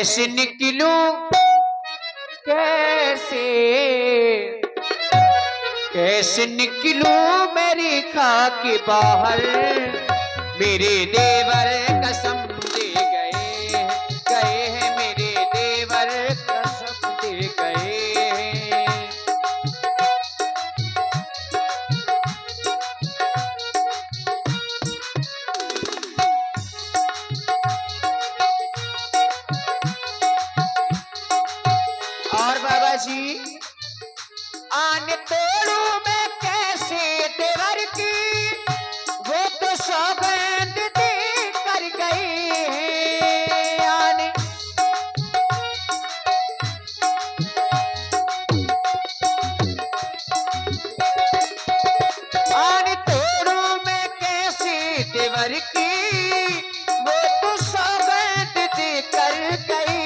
कैसे निकलूं कैसे कैसे निकलूं मेरी खाके बाहर। मेरे देवर कसम दे गए हैं मेरे देवर कसम दे गए हैं। और बाबा जी आन तोड़ू मैं कैसे देवर की, वो तो सौगंध दे कर गए हैं। आन तोड़ू मैं कैसे देवर की, वो तो सौगंध दे कर गए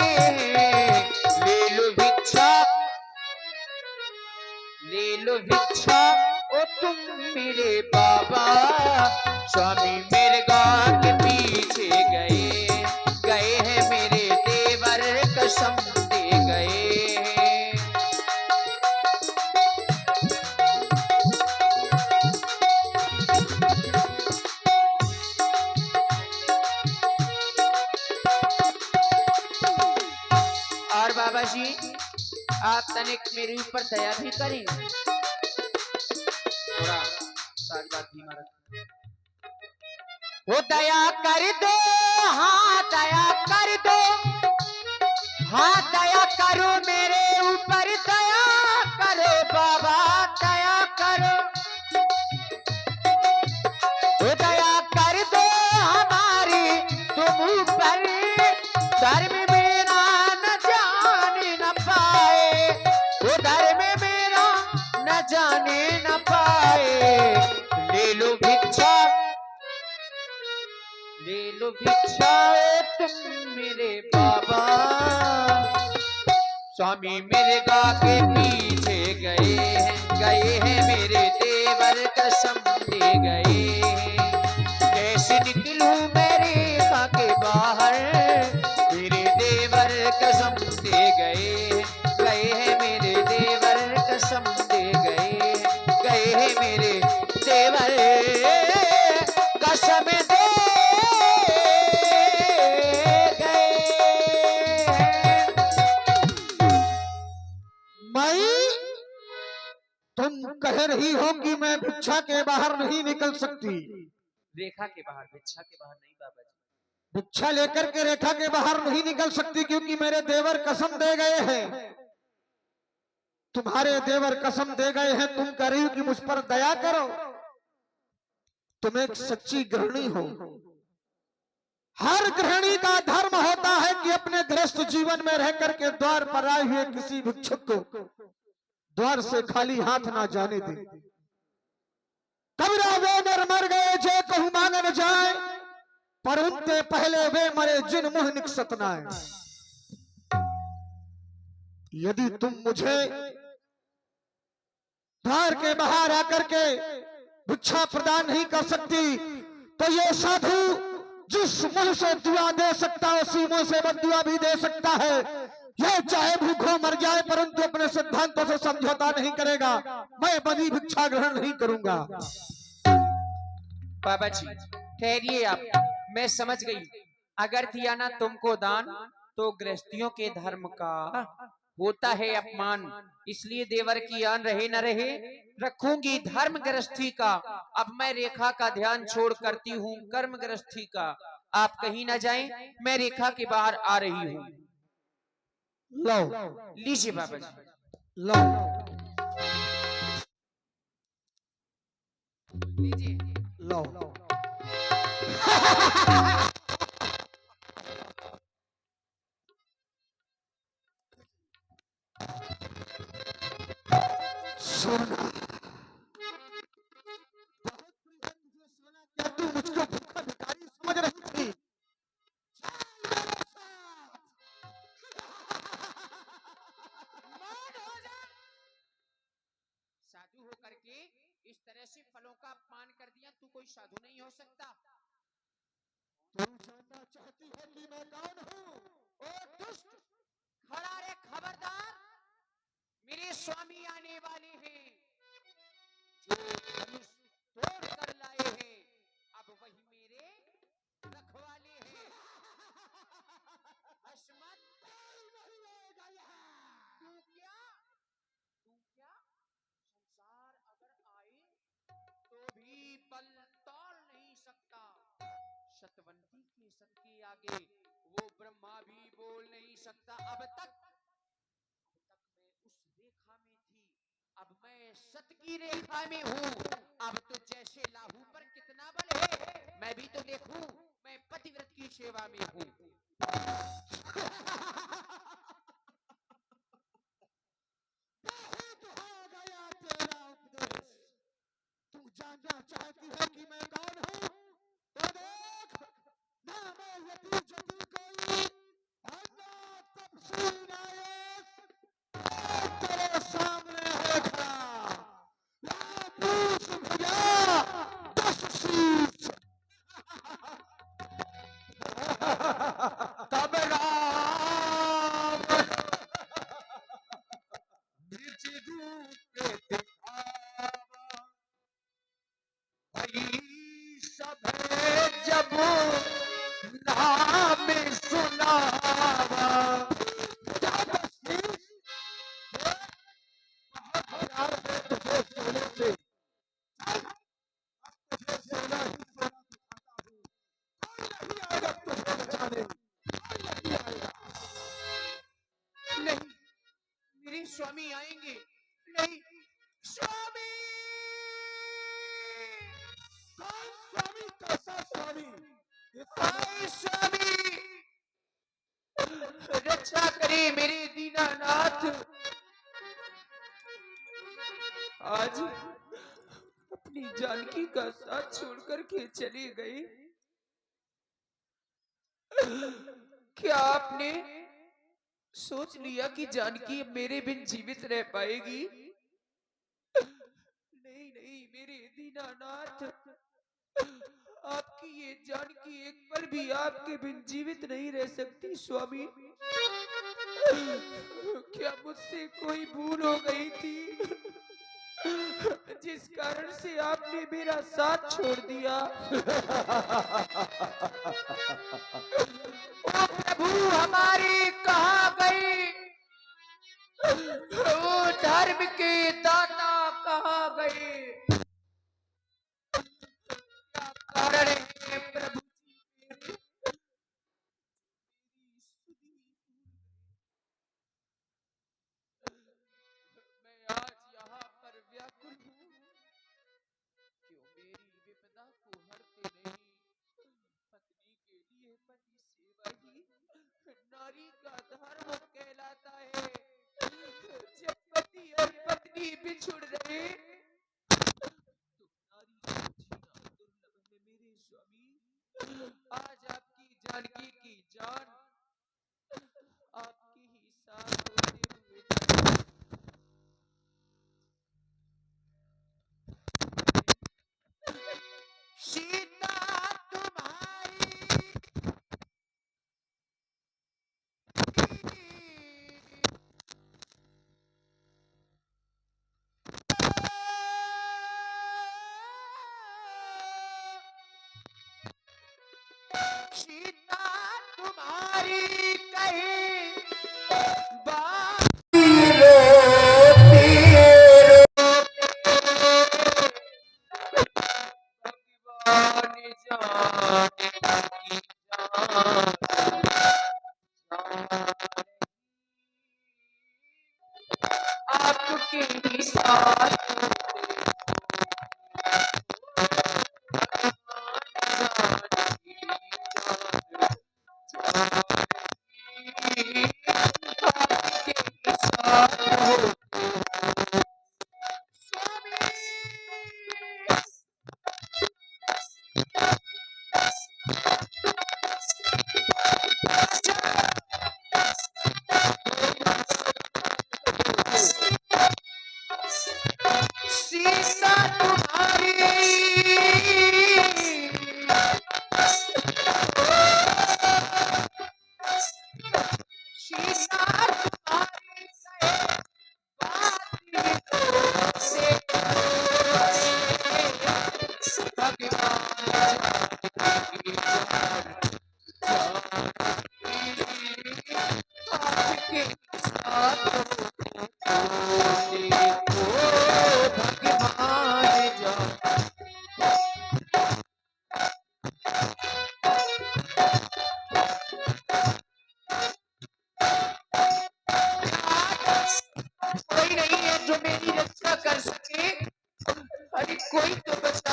हैं। ले लो भिक्षा ओ तुम मेरे बाबा, स्वामी मेरे गांव के पीछे गए हैं मेरे देवर कसम दे गए हैं। और बाबा जी आप तनिक मेरे ऊपर दया भी करें, थोड़ा साज बात धीमा रखें। वो दया कर दो, हाँ दया कर दो, हाँ दया करो मेरे ऊपर दया करो बाबा दया करो। वो दया कर दो हमारी तुम ऊपर, धर्म मेरा न जाने न पाए, वो धर्म मेरा न जाने न पाए। ले लो भिक्षा तुम मेरे बाबा, स्वामी मेरे गा के पीछे गए हैं मेरे देवर कसम दे गए हैं। कैसे निकलूं मेरे गा के बाहर, मेरे देवर कसम दे गए हैं मेरे देवर कसम दे गए हैं मेरे देवर कसम दे तुम कह रही हो कि मैं भिक्षा के बाहर नहीं निकल सकती। रेखा के बाहर, भिक्षा के बाहर नहीं बाबा जी। भिक्षा लेकर के रेखा के बाहर नहीं निकल सकती क्योंकि मेरे देवर कसम दे गए हैं। तुम्हारे देवर कसम दे गए हैं, तुम कह रही हो कि मुझ पर दया करो। तुम एक सच्ची गृहिणी हो। हर गृहिणी का धर्म होता है कि अपने गृहस्थ जीवन में रह करके द्वार पर आए हुए किसी भिक्षुक को द्वार से खाली हाथ ना जाने दे। कबीरा वे नर मर गए जो कहूं मांगन जाए, पर उनते पहले वे मरे जिन मुंह निकसत नाए। यदि तुम मुझे द्वार के बाहर आकर के भिक्षा प्रदान नहीं कर सकती, तो ये साधु जिस मुंह से दुआ दे सकता है उसी मुंह से बददुआ भी दे सकता है। यह चाहे भूखों मर जाए परंतु अपने सिद्धांतों से समझौता नहीं करेगा। मैं बदी भिक्षा ग्रहण नहीं करूंगा। बाबा जी ठहरिए आप, मैं समझ गई। अगर दिया ना तुमको दान तो गृहस्थियों के धर्म का होता है अपमान, इसलिए देवर की आन रहे न रहे रखूंगी धर्म गृहस्थी का। अब मैं रेखा का ध्यान छोड़ करती हूँ कर्म गृहस्थी का। आप कहीं ना जाएं, मैं रेखा के बाहर आ रही हूँ। लो लीजिए बाबा जी, लो लीजिए लो। सोना क्या तू मुझको भूखा भिखारी समझ रही थी? साधु होकर के इस तरह से फलों का अपमान कर दिया, तू कोई साधु नहीं हो सकता। तुम जानना चाहती हो कि मैं कौन हूँ? ओ दुष्ट, खड़ा रे, खबरदार, मेरे स्वामी आने वाले हैं, जो धनुष तोड़ कर लाए हैं, अब वही मेरे रखवाले हैं। हशमत, तू क्या संसार अगर आए तो भी पल तोड़ नहीं सकता। शतवंती के सत के आगे वो ब्रह्मा भी बोल नहीं सकता। अब तक मैं उस रेखा में थी, अब मैं सत की रेखा में हूँ। अब तो जैसे लाहू पर कितना बल है, मैं भी तो देखूं, मैं पतिव्रत की सेवा में हूँ। बहुत हो गया तेरा उपदेश। तू जानना चाहती है कि मैं कौन हूँ? तो देख, ना मैं यति जति कोई, और ना तपस्वी नायक, तेरे सामने है खड़ा। ना पूछ भैया 10 शीश। तब राम निज रूप दिखावा, भई सब जब नाम सुनावा। जब शीश बहुत हजार से तुझे सोने से, चल अब तुझे सोना ही सोना दिखाता हूँ। कोई नहीं आएगा तुझे बचाने, कोई नहीं आएगा। नहीं, मेरे स्वामी आएंगे। नहीं, स्वामी, कौन स्वामी? कैसा स्वामी? ये हाय स्वामी, रक्षा करे मेरे दीनानाथ। आज अपनी जानकी का साथ छोड़कर के चले गए। क्या आपने सोच लिया कि जानकी अब मेरे बिन जीवित रह पाएगी? नहीं नहीं मेरे दीनानाथ, आपकी ये जानकी एक पल भी आपके बिन जीवित नहीं रह सकती स्वामी। क्या मुझसे कोई भूल हो गई थी, जिस कारण से आपने मेरा साथ छोड़ दिया? ओ प्रभु हमारी कहाँ गई? ओ धर्म के दाता कहाँ गए? क्या कारण है प्रभु जी मेरी स्तुति मैं आज यहाँ पर व्याकुल हूँ, क्यों मेरी विपदा को हरते नहीं? पत्नी के लिए पति सेवा ही नारी का धर्म कहलाता है। जब पति और पत्नी बिछुड़ रहे तो नारी का जीना दुर्लभ है मेरे स्वामी। आज आपकी जानकी की जान आपके ही साथ होते हुए सीता तुम्हारी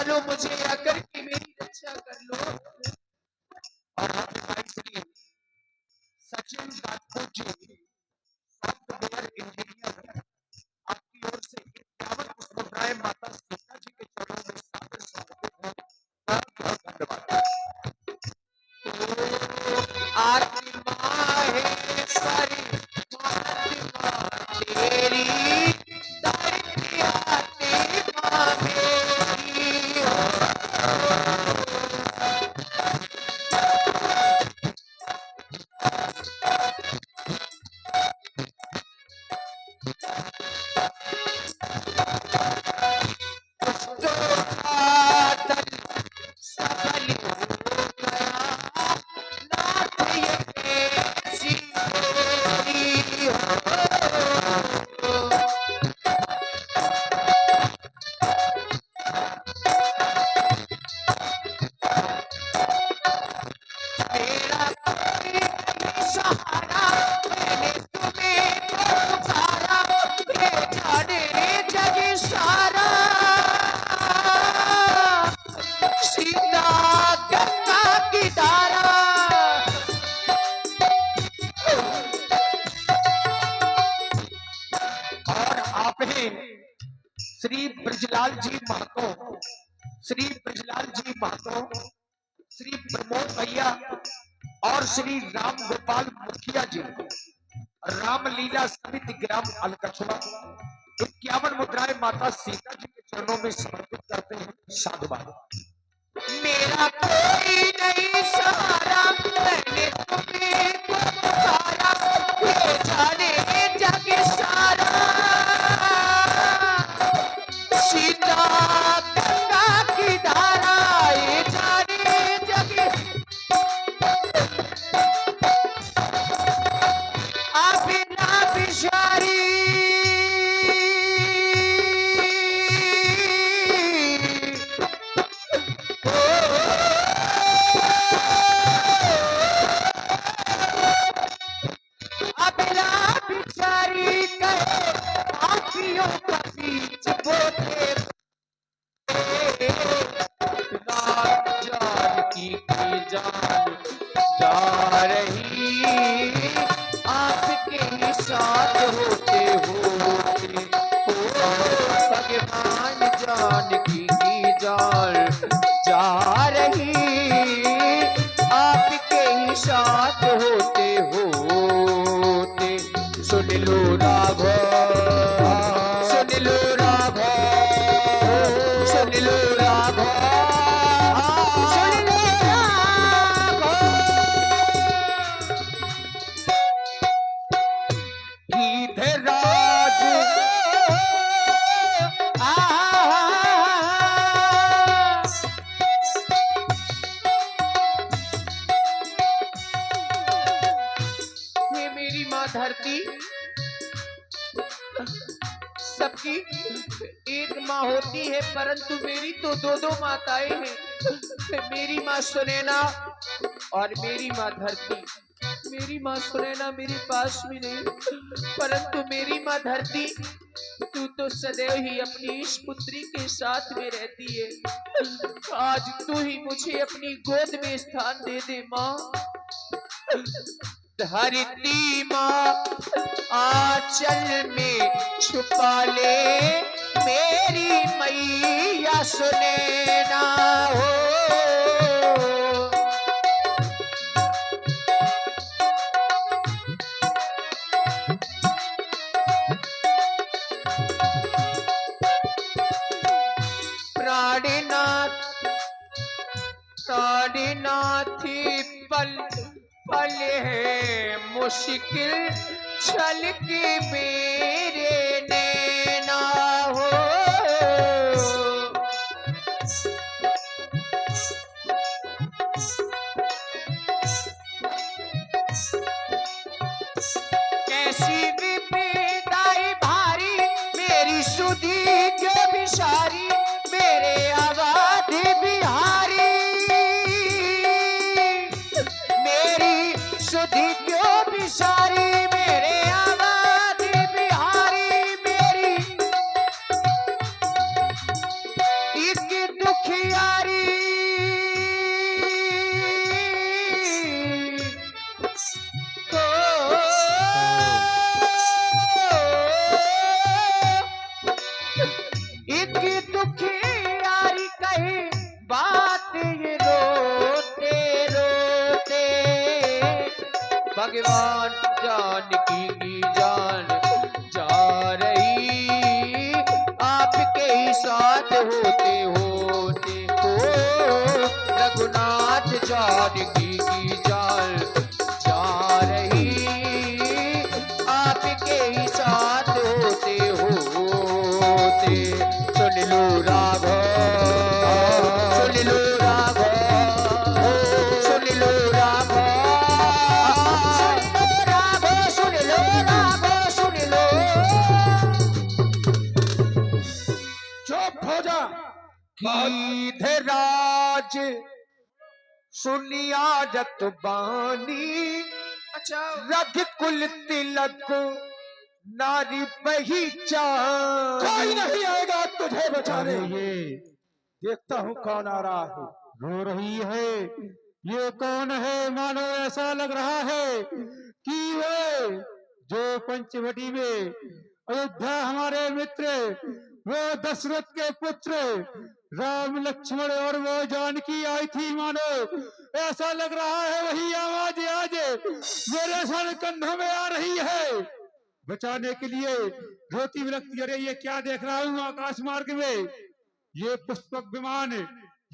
लो मुझे आकर के मेरी रक्षा कर लो। और आपके भाई श्री सचिन राजपूत जी सॉफ्टवेयर इंजीनियर आपकी ओर से 51 पुष्पमुद्राएं माता सीता जी के चरणों में सादर समर्पित है। बहुत बहुत धन्यवाद। आरती माहेश्वरी फातिमा तेरी, धरती आरती माँ मेरी हो। तो बादल सफल हो गया, नाथ ये कैसी मेरी हो। मेरा कोई नहीं सहारा, मैंने तुम्हें पुकारा, ये जाने जग सारा। सीता गंगा की धारा, और आपने श्री ब्रजलाल जी महतो, श्री ब्रजलाल जी महतो, श्री प्रमोद भैया और श्री राम गोपाल मुखिया जी रामलीला समिति ग्राम अलकछुआ 51 मुद्राएं माता सीता जी के चरणों में समर्पित करते हैं। साधुवाद। मेरा कोई नहीं सहारा, मैंने तुम्हें पुकारा, ये जाने जग सारा। सीता गंगा की धारा, ये जाने जग। अभिला बिचारी अबला बिचारी कहे आँखियों का बीच बोते जानकी की जान जा रही, आपके ही साथ होते होते हो। भगवान जानकी की जान जा रही, आपके ही साथ होते होते। सुन लो राघव, सुन लो राघव, सुन लो राघव, सुन लो राघव। गीधराज ये मेरी माँ धरती सबकी एक माँ होती है, परंतु मेरी तो दो दो माताएं हैं। मेरी माँ सुनैना और मेरी माँ धरती। मेरी माँ सुनैना मेरे पास में नहीं, परंतु मेरी माँ धरती तू तो सदैव ही अपनी इस पुत्री के साथ में रहती है। आज तू ही मुझे अपनी गोद में स्थान दे दे माँ। धरती माँ आंचल में छुपा ले, मेरी मैया सुनैना हो। प्राणनाथ प्राणनाथी पल पल है मुश्किल, छल के मेरे नैना हो। कैसी विपदाई भारी, मेरी सुधी जो बिसारी, मेरे आबाद बिहारी। मेरी सुधी क्यों बिसारी, मेरे आबाद बिहारी। मेरी एक दुख भगवान जानकी की जान जा रही, आपके ही साथ होते होते हो रघुनाथ जानकी की जान जा रही, आपके ही साथ होते होते। सुन लो राघव, सुन लो राघव, सुन लो राघव, सुन लो राघव, सुन लो। चुप हो जा। कीधराज सुनिया जत बानी, अच्छा रघुकुल तिलक नारी पहचान। कोई नहीं आएगा तुझे बचाने। ये देखता हूँ कौन आ रहा है। रो रही है, ये कौन है? मानो ऐसा लग रहा है कि वे जो पंचवटी में अयोध्या हमारे मित्र, वो दशरथ के पुत्र राम लक्ष्मण और वो जानकी आई थी। मानो ऐसा लग रहा है वही आवाज आज मेरे सर कंधों में आ रही है। बचाने के लिए रोती विलखती, अरे ये क्या देख रहा हूँ आकाश मार्ग में? ये पुष्पक विमान,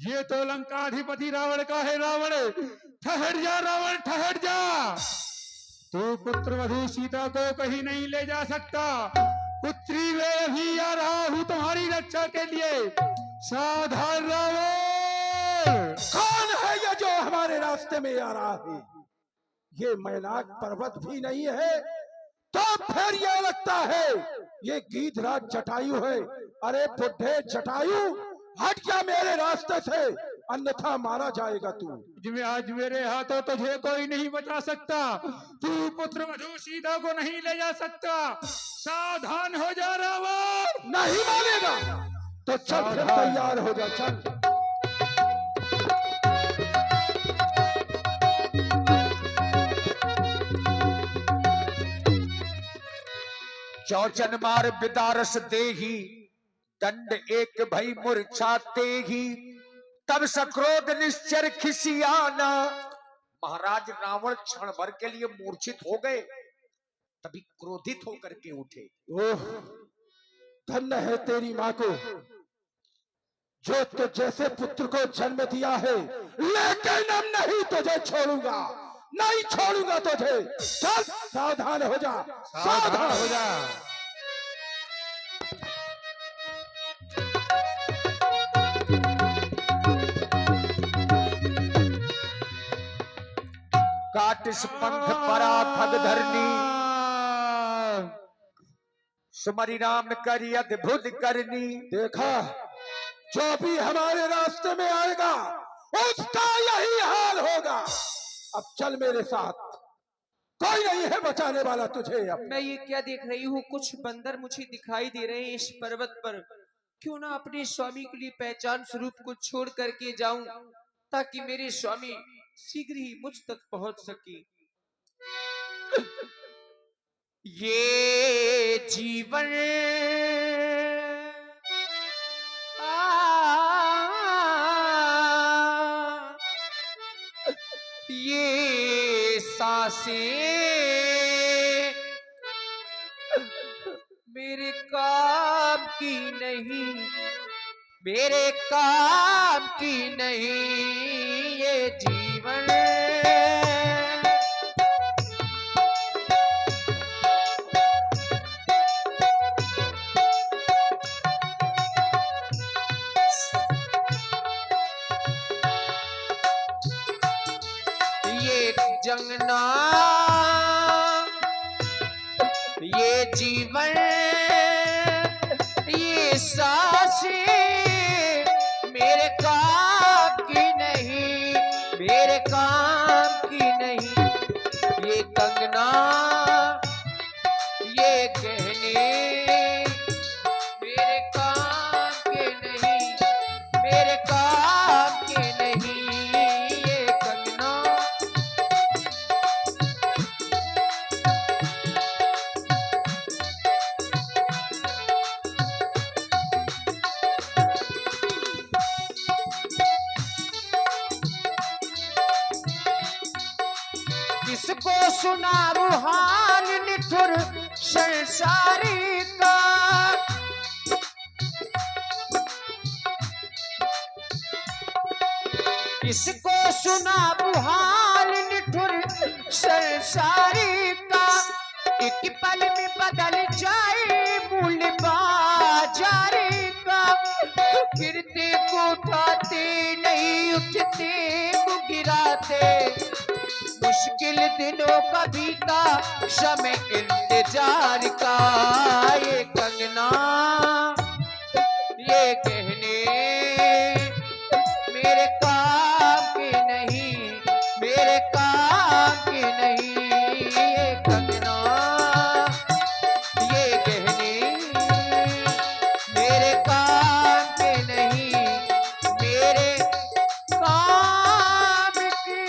ये तो लंकाधिपति रावण का है। रावण ठहर जा, रावण ठहर जा। तू पुत्र वधु सीता को कहीं नहीं ले जा सकता। पुत्री में भी आ रहा हूँ तुम्हारी रक्षा के लिए। सावधान रावण। कौन है ये जो हमारे रास्ते में आ रहा है? ये मैनाक पर्वत भी नहीं है तो फिर ये लगता है ये गीधराज जटायु है। अरे बुढ़े जटायु, हट जा मेरे रास्ते से, अन्यथा मारा जाएगा तू। जिसमें आज मेरे हाथों तुझे कोई नहीं बचा सकता। तू पुत्र वधु सीता को नहीं ले जा सकता। सावधान हो जा रावण। नहीं मानेगा तो चल फिर तैयार हो जा, चल। चौचन मार बिदारस देही, दंड एक भई मूर्छाते ही, तब सक्रोध निश्चर खिसियाना। महाराज रावण क्षण भर के लिए मूर्छित हो गए, तभी क्रोधित होकर के उठे। ओह, धन्य है तेरी माँ को जो तो जैसे पुत्र को जन्म दिया है, लेकिन अब नहीं तुझे छोड़ूंगा, नहीं छोड़ूंगा तुझे। चल सावधान हो जा, सावधान हो जा। काटिस पंथ परा थग धरनी, सुमरि राम करी अद्भुत करनी। देखा, जो भी हमारे रास्ते में आएगा उसका यही हाल होगा। अब चल मेरे साथ, कोई नहीं है बचाने वाला तुझे। अब मैं ये क्या देख रही हूँ? कुछ बंदर मुझे दिखाई दे रहे हैं इस पर्वत पर। क्यों ना अपने स्वामी के लिए पहचान स्वरूप को छोड़ करके जाऊं, ताकि मेरे स्वामी शीघ्र ही मुझ तक पहुंच सके। ये जीवन ये सांसें मेरे काम की नहीं, मेरे काम की नहीं। ये जीवन जंगना, ये जीवन ये सांसें मेरे काम की नहीं, मेरे काम की नहीं। ये कंगना ये गहने मेरे काम के नहीं, मेरे काम के नहीं। ये कंगना किसको सुनाऊं हाल निठुर संसारी का। किसको सुनाऊं हाल निठुर संसारी का। एक पल में बदल जाए मूल बाजारी का। गिरते को उठाते नहीं, उठते को गिराते। मुश्किल दिनों का बीता समय इंतजार का। ये कंगना ये गहने मेरे काम के नहीं, मेरे काम के नहीं। ये कंगना ये गहने मेरे काम के नहीं, मेरे काम के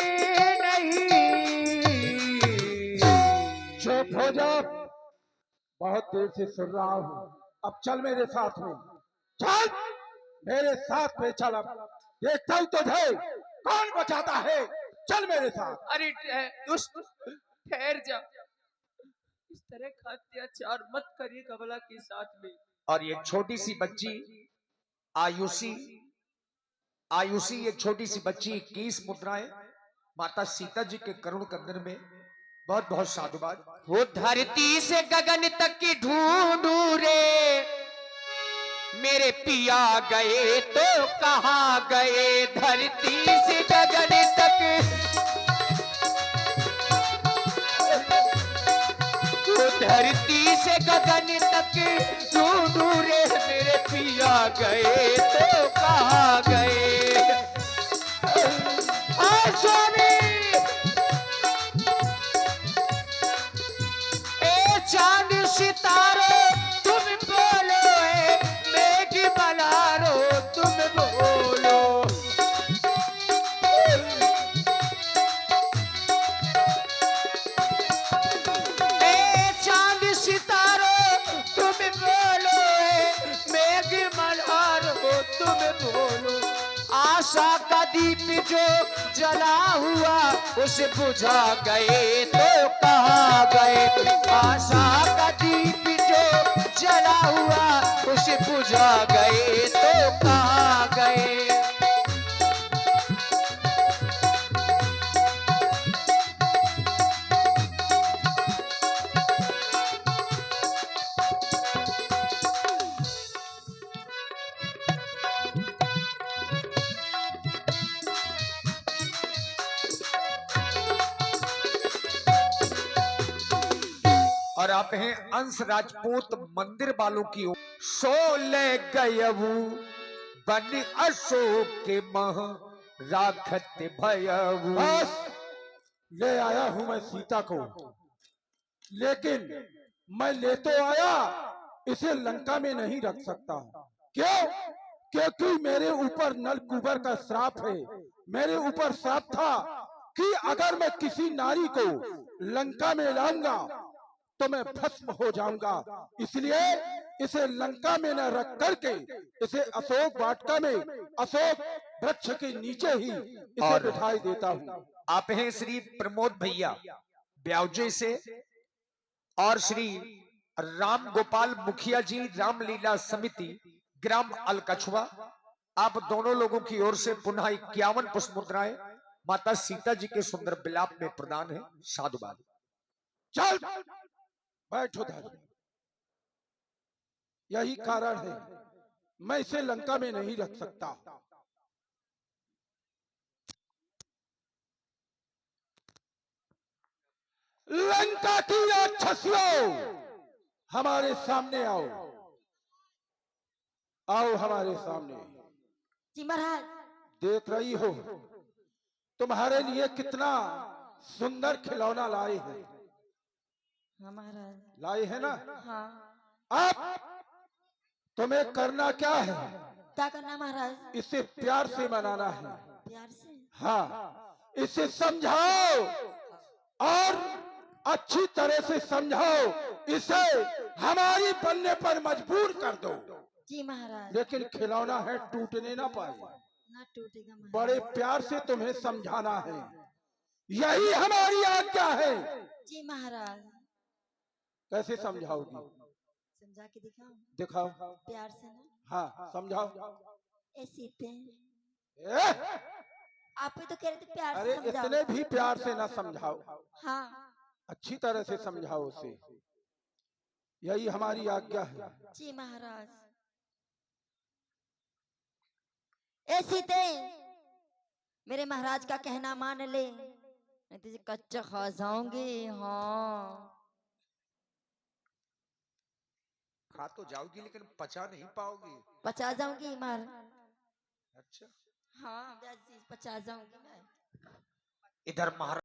नहीं। चुप हो जा, बहुत देर से सुन रहा हूँ। अब चल मेरे साथ में, चल मेरे साथ में चल। अब देखता हूँ तुझे कौन बचाता है। चल मेरे साथ। अरे दुष्ट, ठहर जा। इस तरह का अत्याचार मत करिए कमला के साथ में। और ये छोटी सी बच्ची आयुषी, आयुषी एक छोटी सी बच्ची 21 मुद्राएं माता सीता जी के करुण कंदन में। बहुत बहुत साधुवाद। वो धरती से गगन तक की ढूंढू रे, मेरे पिया गए तो कहाँ गए। धरती से गगन तक, वो धरती से गगन तक ढूंढू रे, मेरे पिया गए तो कहाँ गए। स्वामी ए चांद सितारे तुम बोलो, है मेघ बलारो तुम बोलो। ए चांद सितारो तुम बोलो, है मेघ बलारो तुम बोलो। आशा का दीप जो जला हुआ उसे बुझा गए तो कहाँ गए। आशा का दीप जो जला हुआ उसे बुझा गए तो कहाँ गए। और आप हैं अंश राजपूत मंदिर वालों की ओर। सोले गयबू बन अशोक के मह राखत भयबू। बस ले आया हूं मैं सीता को, लेकिन मैं ले तो आया, इसे लंका में नहीं रख सकता। क्यों? क्योंकि मेरे ऊपर नलकुबर का श्राप है। मेरे ऊपर श्राप था कि अगर मैं किसी नारी को लंका में लाऊंगा तो मैं भस्म हो जाऊंगा। इसलिए इसे लंका में न रख करके इसे अशोक वाटिका में, अशोक वृक्ष के नीचे ही इसे बिठाई देता हूँ। आप हैं श्री प्रमोद भैया ब्यावजे से, और श्री राम गोपाल मुखिया जी रामलीला समिति ग्राम अलकछुआ। आप दोनों लोगों की ओर से पुनः 51 पुष्प मुद्राएं माता सीता जी के सुंदर विलाप में प्रदान है। साधुवाद। चल बैठो धर। यही कारण है मैं इसे लंका में नहीं रख सकता। लंका की राक्षसियों, हमारे सामने आओ, आओ हमारे सामने। जी महाराज। देख रही हो तुम्हारे लिए कितना सुंदर खिलौना लाए हैं। हाँ महाराज। लाए हैं ना? हाँ। अब तुम्हें करना क्या है? क्या करना महाराज? इसे प्यार से मनाना है। प्यार से? हाँ, इसे समझाओ और अच्छी तरह से समझाओ। इसे हमारी बनने पर मजबूर कर दो। जी महाराज। लेकिन खिलौना है, टूटने ना पाए। ना टूटेगा महाराज। बड़े प्यार से तुम्हें समझाना है। यही हमारी आज्ञा है। जी महाराज। कैसे समझाओगी? समझा के दिखाओ। दिखाओ। प्यार से ना। हाँ समझाओ। ए सीते, ए, आप ही तो कह रहे थे प्यार अरे से समझाओ। इतने भी प्यार से ना समझाओ, हाँ अच्छी तरह से समझाओ उसे। यही हमारी आज्ञा है। जी महाराज। ए सीते, मेरे महाराज का कहना मान ले, नहीं तुझे कच्चा खा जाऊंगी। हाँ खा तो जाओगी लेकिन पचा नहीं पाओगी। पचा जाऊंगी महाराज। अच्छा, हाँ व्यास जी, पचा जाऊंगी मैं। इधर महाराज